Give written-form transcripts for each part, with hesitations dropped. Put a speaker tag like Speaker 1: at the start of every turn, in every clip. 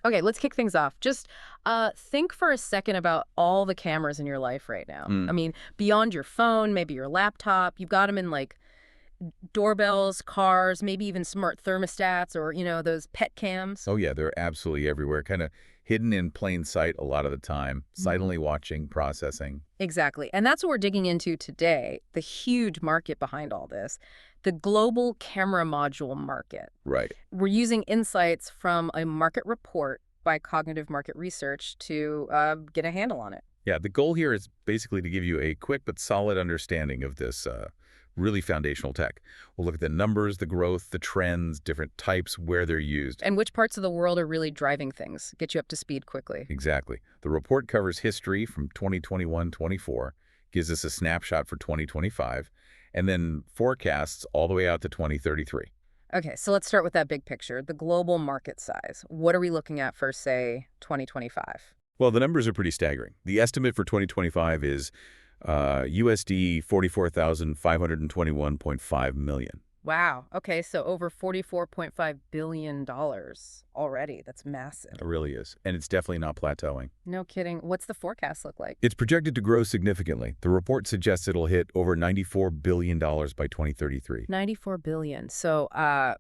Speaker 1: Okay, let's kick things off. Just think for a second about all the cameras in your life right now.
Speaker 2: Mm.
Speaker 1: I mean, beyond your phone, maybe your laptop, you've got them in like doorbells, cars, maybe even smart thermostats or, those pet cams.
Speaker 2: Oh, yeah, they're absolutely everywhere, kind of hidden in plain sight a lot of the time,
Speaker 1: Mhm.
Speaker 2: silently watching, processing.
Speaker 1: Exactly. And that's what we're digging into today, the huge market behind all this, the global camera module market.
Speaker 2: Right.
Speaker 1: We're using insights from a market report by Cognitive Market Research to get a handle on it.
Speaker 2: Yeah, the goal here is basically to give you a quick but solid understanding of this really foundational tech. We'll look at the numbers, the growth, the trends, different types, where they're used.
Speaker 1: And which parts of the world are really driving things, get you up to speed quickly.
Speaker 2: Exactly. The report covers history from 2021-24, gives us a snapshot for 2025, and then forecasts all the way out to 2033.
Speaker 1: Okay, so let's start with that big picture, the global market size. What are we looking at for, say, 2025?
Speaker 2: Well, the numbers are pretty staggering. The estimate for 2025 is USD 44,521.5 million.
Speaker 1: Wow. Okay, so over $44.5 billion already. That's massive.
Speaker 2: It really is. And it's definitely not plateauing.
Speaker 1: No kidding. What's the forecast look like?
Speaker 2: It's projected to grow significantly. The report suggests it'll hit over $94 billion by 2033.
Speaker 1: 94 billion. So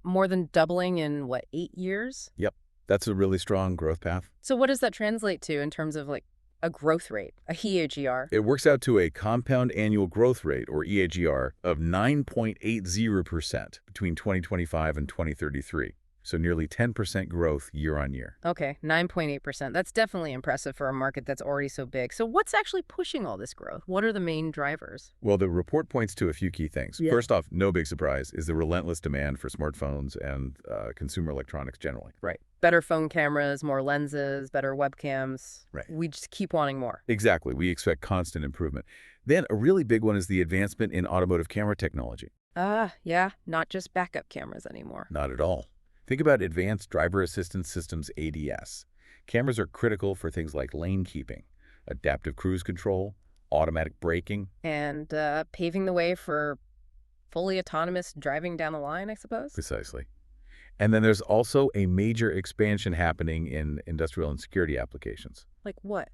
Speaker 1: more than doubling in what, 8 years?
Speaker 2: Yep. That's a really strong growth path.
Speaker 1: So what does that translate to in terms of like a growth rate, a CAGR?
Speaker 2: It works out to a compound annual growth rate, or EAGR, of 9.80% between 2025 and 2033. So nearly 10% growth year on year.
Speaker 1: Okay, 9.8%. That's definitely impressive for a market that's already so big. So what's actually pushing all this growth? What are the main drivers?
Speaker 2: Well, the report points to a few key things.
Speaker 1: Yeah.
Speaker 2: First off, no big surprise, is the relentless demand for smartphones and consumer electronics generally.
Speaker 1: Right. Better phone cameras, more lenses, better webcams.
Speaker 2: Right.
Speaker 1: We just keep wanting more.
Speaker 2: Exactly. We expect constant improvement. Then a really big one is the advancement in automotive camera technology.
Speaker 1: Yeah, not just backup cameras anymore.
Speaker 2: Not at all. Think about advanced driver assistance systems, ADS. Cameras are critical for things like lane keeping, adaptive cruise control, automatic braking.
Speaker 1: And paving the way for fully autonomous driving down the line, I suppose?
Speaker 2: Precisely. And then there's also a major expansion happening in industrial and security applications.
Speaker 1: Like what?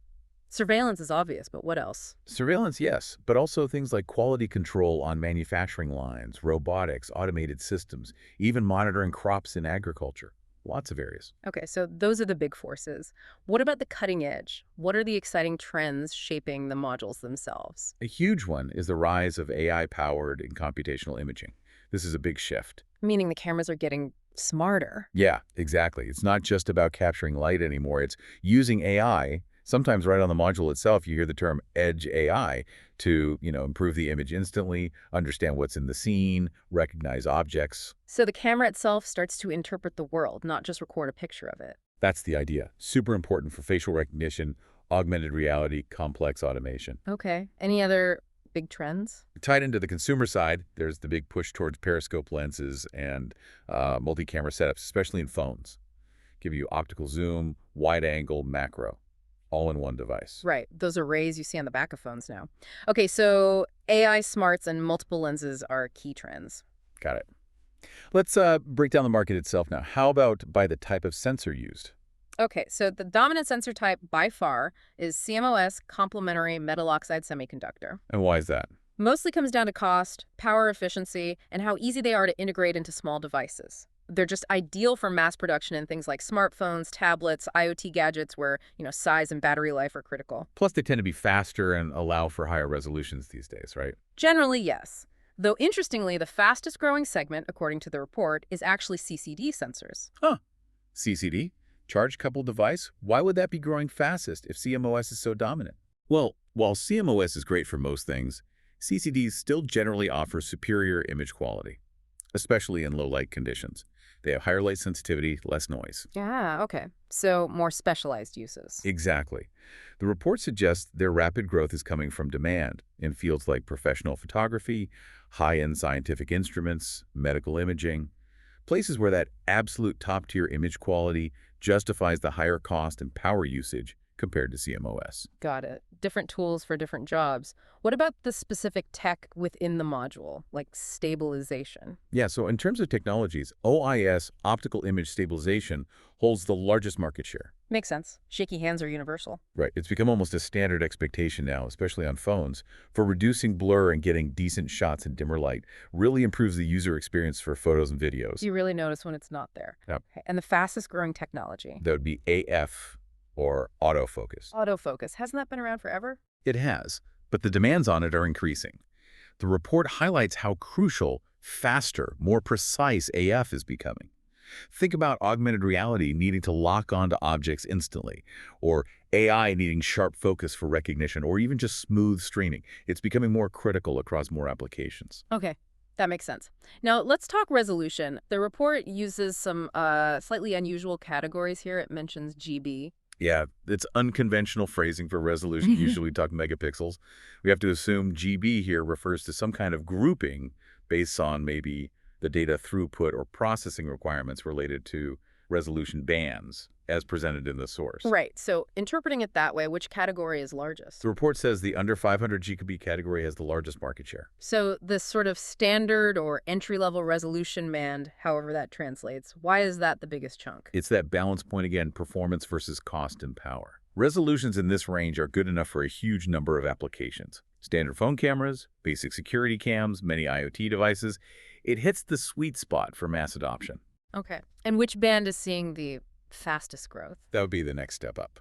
Speaker 1: Surveillance is obvious, but what else?
Speaker 2: Surveillance, yes, but also things like quality control on manufacturing lines, robotics, automated systems, even monitoring crops in agriculture. Lots of areas.
Speaker 1: Okay, so those are the big forces. What about the cutting edge? What are the exciting trends shaping the modules themselves?
Speaker 2: A huge one is the rise of AI-powered and computational imaging. This is a big shift.
Speaker 1: Meaning the cameras are getting smarter.
Speaker 2: Yeah, exactly. It's not just about capturing light anymore. It's using AI. Sometimes right on the module itself, you hear the term edge AI to, improve the image instantly, understand what's in the scene, recognize objects.
Speaker 1: So the camera itself starts to interpret the world, not just record a picture of it.
Speaker 2: That's the idea. Super important for facial recognition, augmented reality, complex automation.
Speaker 1: Okay. Any other big trends?
Speaker 2: Tied into the consumer side, there's the big push towards periscope lenses and multi-camera setups, especially in phones. Give you optical zoom, wide angle, macro, all in one device.
Speaker 1: Right. Those arrays you see on the back of phones now. Okay, so AI smarts and multiple lenses are key trends.
Speaker 2: Got it. Let's break down the market itself now. How about by the type of sensor used?
Speaker 1: Okay, so the dominant sensor type by far is CMOS complementary metal oxide semiconductor.
Speaker 2: And why is that?
Speaker 1: Mostly comes down to cost, power efficiency, and how easy they are to integrate into small devices. They're just ideal for mass production in things like smartphones, tablets, IoT gadgets where, size and battery life are critical.
Speaker 2: Plus, they tend to be faster and allow for higher resolutions these days, right?
Speaker 1: Generally, yes. Though interestingly, the fastest growing segment, according to the report, is actually CCD sensors.
Speaker 2: Huh. CCD? Charge-coupled device? Why would that be growing fastest if CMOS is so dominant? Well, while CMOS is great for most things, CCDs still generally offer superior image quality, especially in low-light conditions. They have higher light sensitivity, less noise.
Speaker 1: Yeah, okay. So more specialized uses.
Speaker 2: Exactly. The report suggests their rapid growth is coming from demand in fields like professional photography, high-end scientific instruments, medical imaging, places where that absolute top-tier image quality justifies the higher cost and power usage compared to CMOS.
Speaker 1: Got it. Different tools for different jobs. What about the specific tech within the module, like stabilization?
Speaker 2: Yeah, so in terms of technologies, OIS, optical image stabilization, holds the largest market share.
Speaker 1: Makes sense. Shaky hands are universal.
Speaker 2: Right. It's become almost a standard expectation now, especially on phones, for reducing blur and getting decent shots in dimmer light. Really improves the user experience for photos and videos.
Speaker 1: You really notice when it's not there.
Speaker 2: Yep.
Speaker 1: Okay. And the fastest growing technology?
Speaker 2: That would be AF or autofocus.
Speaker 1: Autofocus. Hasn't that been around forever?
Speaker 2: It has, but the demands on it are increasing. The report highlights how crucial, faster, more precise AF is becoming. Think about augmented reality needing to lock onto objects instantly, or AI needing sharp focus for recognition, or even just smooth streaming. It's becoming more critical across more applications.
Speaker 1: Okay. That makes sense. Now, let's talk resolution. The report uses some slightly unusual categories here. It mentions GB.
Speaker 2: Yeah, it's unconventional phrasing for resolution. Usually we talk megapixels. We have to assume GB here refers to some kind of grouping based on maybe the data throughput or processing requirements related to resolution bands as presented in the source.
Speaker 1: Right. So interpreting it that way, which category is largest?
Speaker 2: The report says the under 500 GB category has the largest market share.
Speaker 1: So this sort of standard or entry-level resolution band, however that translates, why is that the biggest chunk?
Speaker 2: It's that balance point again, performance versus cost and power. Resolutions in this range are good enough for a huge number of applications. Standard phone cameras, basic security cams, many IoT devices. It hits the sweet spot for mass adoption.
Speaker 1: Okay. And which band is seeing the fastest growth?
Speaker 2: That would be the next step up.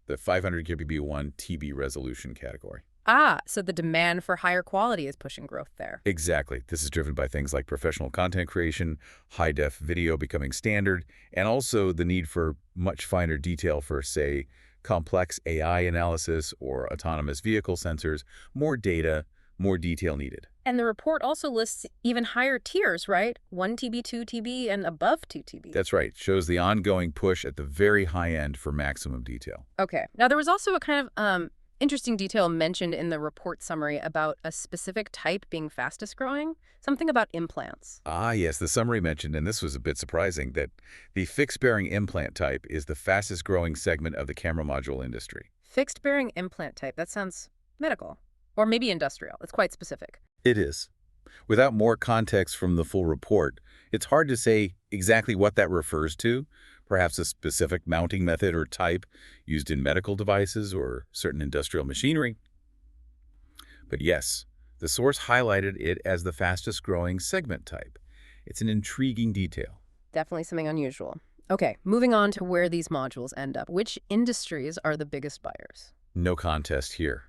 Speaker 2: The 500 kbp1 TB resolution category.
Speaker 1: Ah, so the demand for higher quality is pushing growth there.
Speaker 2: Exactly. This is driven by things like professional content creation, high-def video becoming standard, and also the need for much finer detail for, say, complex AI analysis or autonomous vehicle sensors, more data, more detail needed.
Speaker 1: And the report also lists even higher tiers, right? 1 TB, 2 TB, and above 2 TB.
Speaker 2: That's right. Shows the ongoing push at the very high end for maximum detail.
Speaker 1: Okay. Now, there was also a kind of interesting detail mentioned in the report summary about a specific type being fastest growing, something about implants.
Speaker 2: Ah, yes, the summary mentioned, and this was a bit surprising, that the fixed-bearing implant type is the fastest growing segment of the camera module industry.
Speaker 1: Fixed bearing implant type, that sounds medical. Or maybe industrial. It's quite specific.
Speaker 2: It is. Without more context from the full report, it's hard to say exactly what that refers to, perhaps a specific mounting method or type used in medical devices or certain industrial machinery. But yes, the source highlighted it as the fastest growing segment type. It's an intriguing detail.
Speaker 1: Definitely something unusual. Okay, moving on to where these modules end up. Which industries are the biggest buyers?
Speaker 2: No contest here.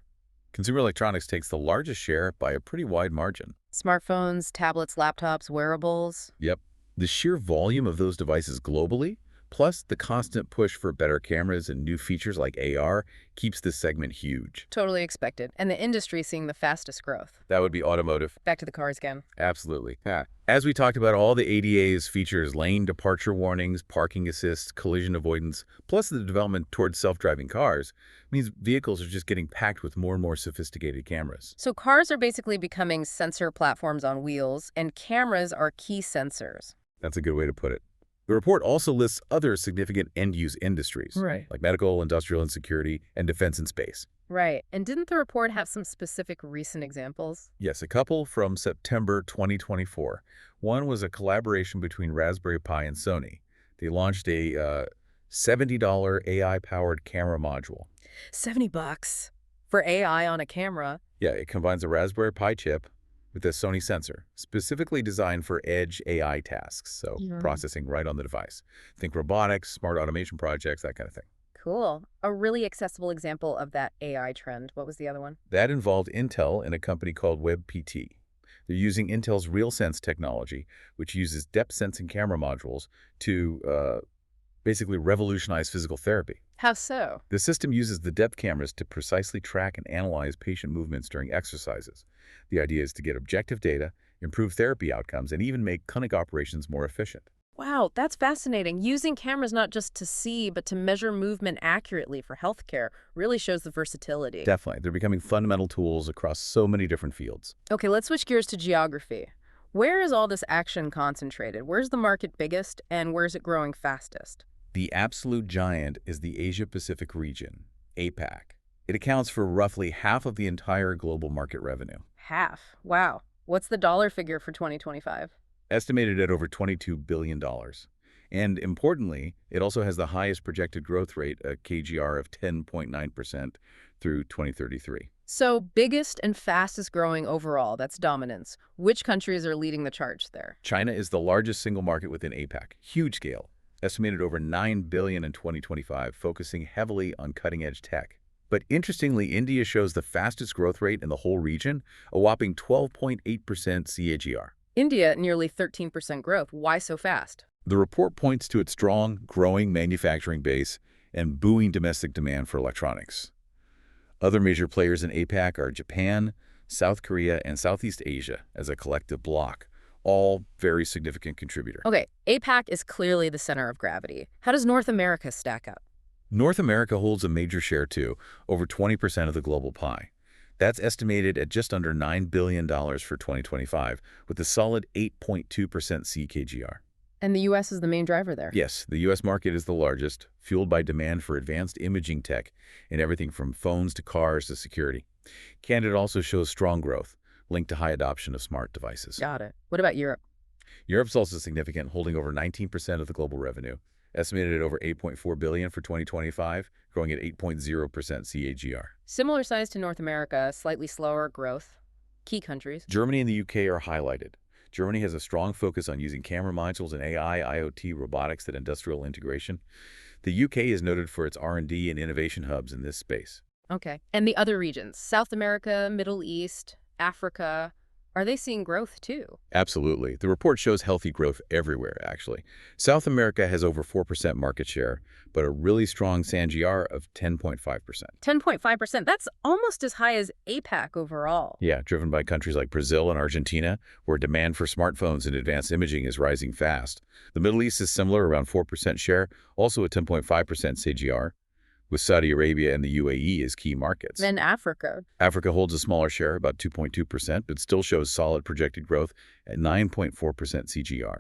Speaker 2: Consumer electronics takes the largest share by a pretty wide margin.
Speaker 1: Smartphones, tablets, laptops, wearables.
Speaker 2: Yep. The sheer volume of those devices globally, plus the constant push for better cameras and new features like AR, keeps this segment huge.
Speaker 1: Totally expected. And the industry seeing the fastest growth.
Speaker 2: That would be automotive.
Speaker 1: Back to the cars again.
Speaker 2: Absolutely. Yeah. As we talked about, all the ADA's features lane departure warnings, parking assist, collision avoidance, plus the development towards self-driving cars, means vehicles are just getting packed with more and more sophisticated cameras.
Speaker 1: So cars are basically becoming sensor platforms on wheels, and cameras are key sensors.
Speaker 2: That's a good way to put it. The report also lists other significant end-use industries,
Speaker 1: Right.
Speaker 2: like medical, industrial and security, and defense and space.
Speaker 1: Right. And didn't the report have some specific recent examples?
Speaker 2: Yes, a couple from September 2024. One was a collaboration between Raspberry Pi and Sony. They launched a $70 AI-powered camera module.
Speaker 1: $70 for AI on a camera.
Speaker 2: Yeah, it combines a Raspberry Pi chip with a Sony sensor, specifically designed for edge AI tasks, so processing right on the device. Think robotics, smart automation projects, that kind of thing.
Speaker 1: Cool. A really accessible example of that AI trend. What was the other one?
Speaker 2: That involved Intel and a company called WebPT. They're using Intel's RealSense technology, which uses depth sensing camera modules to basically revolutionize physical therapy.
Speaker 1: How so?
Speaker 2: The system uses the depth cameras to precisely track and analyze patient movements during exercises. The idea is to get objective data, improve therapy outcomes, and even make clinic operations more efficient.
Speaker 1: Wow, that's fascinating. Using cameras not just to see, but to measure movement accurately for healthcare really shows the versatility.
Speaker 2: Definitely. They're becoming fundamental tools across so many different fields.
Speaker 1: Okay, let's switch gears to geography. Where is all this action concentrated? Where's the market biggest, and where's it growing fastest?
Speaker 2: The absolute giant is the Asia-Pacific region, APAC. It accounts for roughly half of the entire global market revenue.
Speaker 1: Half. Wow. What's the dollar figure for 2025?
Speaker 2: Estimated at over $22 billion. And importantly, it also has the highest projected growth rate, a CAGR of 10.9% through 2033.
Speaker 1: So biggest and fastest growing overall, that's dominance. Which countries are leading the charge there?
Speaker 2: China is the largest single market within APAC, huge scale, estimated over $9 billion in 2025, focusing heavily on cutting-edge tech. But interestingly, India shows the fastest growth rate in the whole region, a whopping 12.8% CAGR.
Speaker 1: India, nearly 13% growth. Why so fast?
Speaker 2: The report points to its strong, growing manufacturing base and booming domestic demand for electronics. Other major players in APAC are Japan, South Korea, and Southeast Asia as a collective bloc, all very significant contributor.
Speaker 1: Okay, APAC is clearly the center of gravity. How does North America stack up?
Speaker 2: North America holds a major share too, over 20% of the global pie. That's estimated at just under $9 billion for 2025, with a solid 8.2% CAGR.
Speaker 1: And the U.S. is the main driver there.
Speaker 2: Yes, the U.S. market is the largest, fueled by demand for advanced imaging tech in everything from phones to cars to security. Canada also shows strong growth, linked to high adoption of smart devices.
Speaker 1: Got it. What about Europe?
Speaker 2: Europe's also significant, holding over 19% of the global revenue, estimated at over $8.4 billion for 2025, growing at 8.0% CAGR.
Speaker 1: Similar size to North America, slightly slower growth. Key countries.
Speaker 2: Germany and the UK are highlighted. Germany has a strong focus on using camera modules in AI, IoT, robotics, and industrial integration. The UK is noted for its R&D and innovation hubs in this space.
Speaker 1: Okay. And the other regions, South America, Middle East, Africa, are they seeing growth too?
Speaker 2: Absolutely. The report shows healthy growth everywhere, actually. South America has over 4% market share, but a really strong CAGR of 10.5%.
Speaker 1: 10.5%, that's almost as high as APAC overall.
Speaker 2: Yeah, driven by countries like Brazil and Argentina, where demand for smartphones and advanced imaging is rising fast. The Middle East is similar, around 4% share, also a 10.5% CAGR, with Saudi Arabia and the UAE as key markets.
Speaker 1: Then Africa.
Speaker 2: Africa holds a smaller share, about 2.2%, but still shows solid projected growth at 9.4% CAGR.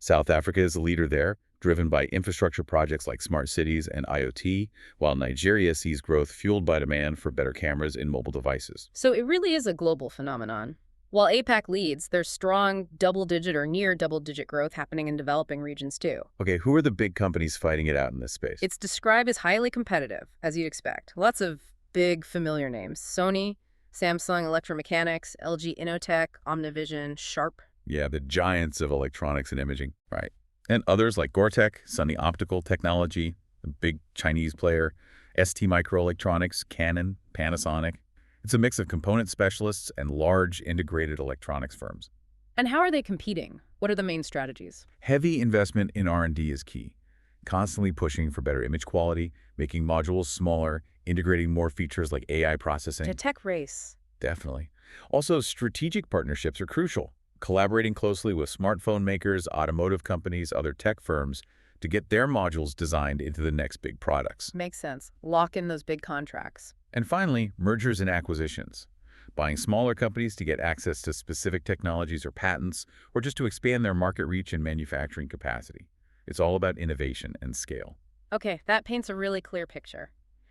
Speaker 2: South Africa is the leader there, driven by infrastructure projects like smart cities and IoT, while Nigeria sees growth fueled by demand for better cameras in mobile devices.
Speaker 1: So it really is a global phenomenon. While APAC leads, there's strong double-digit or near double-digit growth happening in developing regions too.
Speaker 2: Okay, who are the big companies fighting it out in this space?
Speaker 1: It's described as highly competitive, as you'd expect. Lots of big, familiar names. Sony, Samsung Electromechanics, LG Innotek, Omnivision, Sharp.
Speaker 2: Yeah, the giants of electronics and imaging, right? And others like Gortek, Sunny Optical Technology, a big Chinese player, ST Microelectronics, Canon, Panasonic. It's a mix of component specialists and large integrated electronics firms.
Speaker 1: And how are they competing? What are the main strategies?
Speaker 2: Heavy investment in R&D is key, constantly pushing for better image quality, making modules smaller, integrating more features like AI processing.
Speaker 1: A tech race.
Speaker 2: Definitely. Also, strategic partnerships are crucial, collaborating closely with smartphone makers, automotive companies, other tech firms to get their modules designed into the next big products.
Speaker 1: Makes sense. Lock in those big contracts.
Speaker 2: And finally, mergers and acquisitions. Buying smaller companies to get access to specific technologies or patents, or just to expand their market reach and manufacturing capacity. It's all about innovation and scale.
Speaker 1: Okay, that paints a really clear picture.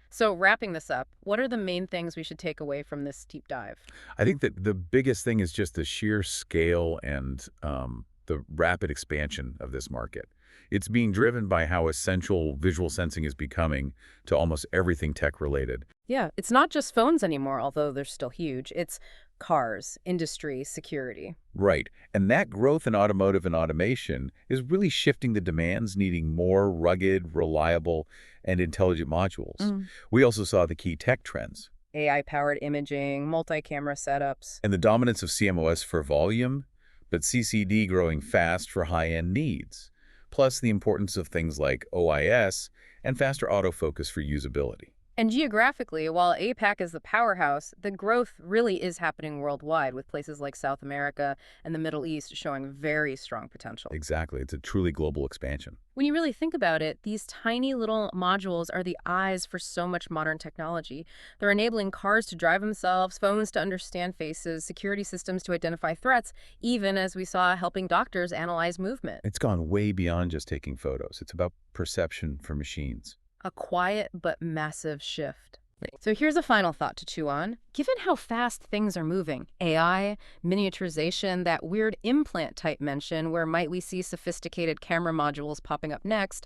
Speaker 1: So wrapping this up, what are the main things we should take away from this deep dive?
Speaker 2: I think that the biggest thing is just the sheer scale and the rapid expansion of this market. It's being driven by how essential visual sensing is becoming to almost everything tech-related.
Speaker 1: Yeah, it's not just phones anymore, although they're still huge. It's cars, industry, security.
Speaker 2: Right. And that growth in automotive and automation is really shifting the demands, needing more rugged, reliable, and intelligent modules. We also saw the key tech trends.
Speaker 1: AI-powered imaging, multi-camera setups.
Speaker 2: And the dominance of CMOS for volume, but CCD growing fast for high-end needs. Plus the importance of things like OIS and faster autofocus for usability.
Speaker 1: And geographically, while APAC is the powerhouse, the growth really is happening worldwide, with places like South America and the Middle East showing very strong potential.
Speaker 2: Exactly. It's a truly global expansion.
Speaker 1: When you really think about it, these tiny little modules are the eyes for so much modern technology. They're enabling cars to drive themselves, phones to understand faces, security systems to identify threats, even, as we saw, helping doctors analyze movement.
Speaker 2: It's gone way beyond just taking photos. It's about perception for machines.
Speaker 1: A quiet but massive shift. So here's a final thought to chew on. Given how fast things are moving, AI, miniaturization, that weird implant type mention, where might we see sophisticated camera modules popping up next?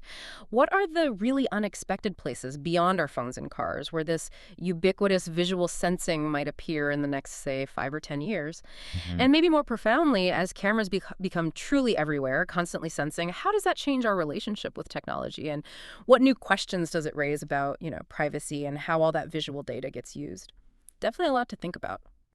Speaker 1: What are the really unexpected places beyond our phones and cars where this ubiquitous visual sensing might appear in the next, say, 5 or 10 years?
Speaker 2: Mhm.
Speaker 1: And maybe more profoundly, as cameras become truly everywhere, constantly sensing, how does that change our relationship with technology? And what new questions does it raise about, privacy and how all that visual data gets used? Definitely a lot to think about.